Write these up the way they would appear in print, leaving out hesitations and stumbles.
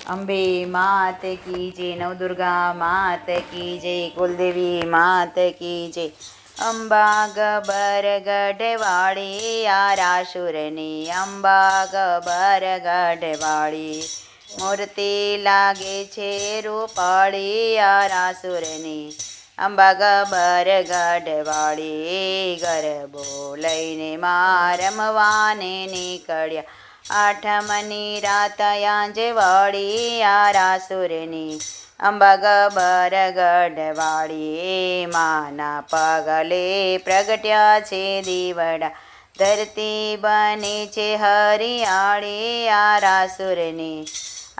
અંબે માત કી જય, નવદુર્ગા માત કી જય, કુલદેવી માત કી જય. અંબા ગબર ગઢવાળી આરાસુરની, અંબા ગબર ગઢવાળી મૂર્તિ લાગે છે રૂપાળી આરાસુરની. અંબા ગબર ગઢવાળી ગરબો લઈને માં રમવાને નીકળ્યા. આઠમની રાત યાંજવાળી આરાસુરની. અંબા ગબર ગઢવાળી માના પગલે પ્રગટ્યા છે દીવડા. ધરતી બની છે હરિયાળી આરાસુરની.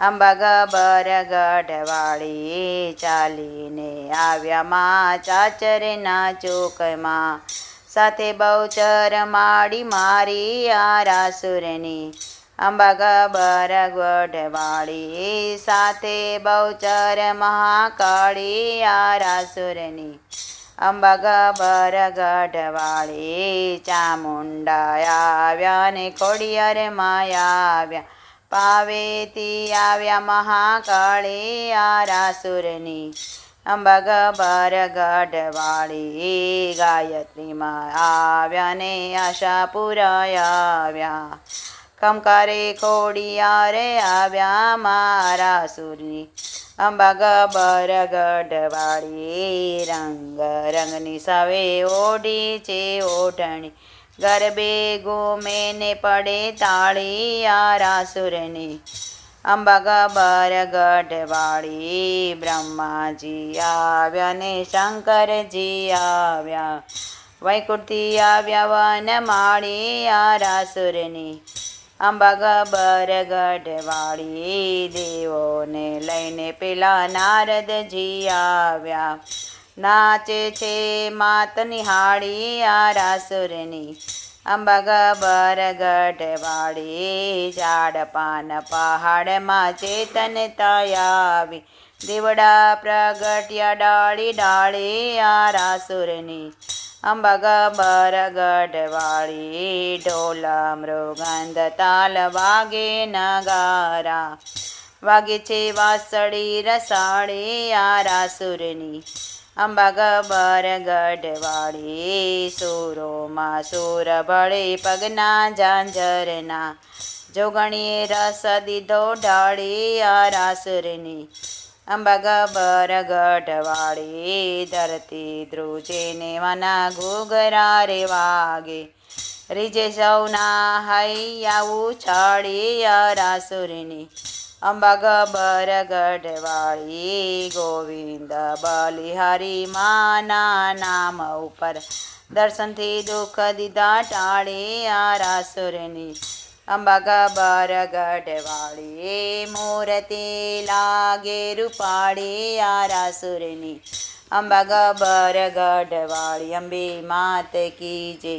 અંબા ગબર ગઢવાળી ચાલીને આવ્યા માં ચાચરના ચોકમાં. સાથે બહુચર માડી મારી આરાસુરની. અંબા ગબર ગઢવાળી સાથે બહુચર મહાકાળી આરાસુરની. અંબા ગબર ગઢવાળી ચામુંડા આવ્યા ને ખોડિયાર માયા આવ્યા. પાવેતી આવ્યા મહાકાળી આરાસુરની. અંબા ગબર ગઢવાળી ગાયત્રીમાં આવ્યા ને આશાપુરા આવ્યા. ખમકારે ખોડિયારે આવ્યા મારાસુરની. અંબા ગબર ગઢવાળી રંગ રંગની સાવે ઓઢી છે ઓઢણી. ગરબે ઘૂમે ને પડે તાળી આરાસુરની. અંબા ગબર ગઢવાળી બ્રહ્માજી આવ્યા ને શંકરજી આવ્યા. વૈકુંઠથી આવ્યા વનમાળી આરાસુરની. અંબા ગબર ગઢવાળી દેવોને લઈને પેલા નારદજી આવ્યા. નાચે છે માત નિહાળી આરાસુરની. અંબા ગબર ગઢવાળી ઝાડ પાન પહાડમાં ચેતનતા આવી. દીવડા પ્રગટ્યા ડાળી ડાળી આરાસુરની. અંબા ગબર ગઢવાળી ઢોલ મૃગંધ તાલ વાગે નગારા. વાગે છે વાસળી રસાળી આરાસુરની. અંબા ગબર ગઢવાળી સુરોમાં સુર ભળે પગના ઝાંઝરના. જોગણીએ રસ દીધો ઢાળી આરાસુરની. અંબા ગબર ગઢવાળી ધરતી ધ્રુજે ને મના ઘૂઘરા રે વાગે. રીજે સૌના હૈયા ઉછાળી આરાસુરની. અંબા ગબર ગઢવાળી ગોવિંદ બલિહારી માના નામ ઉપર. દર્શનથી દુઃખ દીધા ટાળી આરાસુરની. અંબા ગબર ગઢવાળી મૂર્તિ લાગે રૂપાળી આરાસુરની. અંબા ગબર ગઢવાળી અંબે માત કી જય.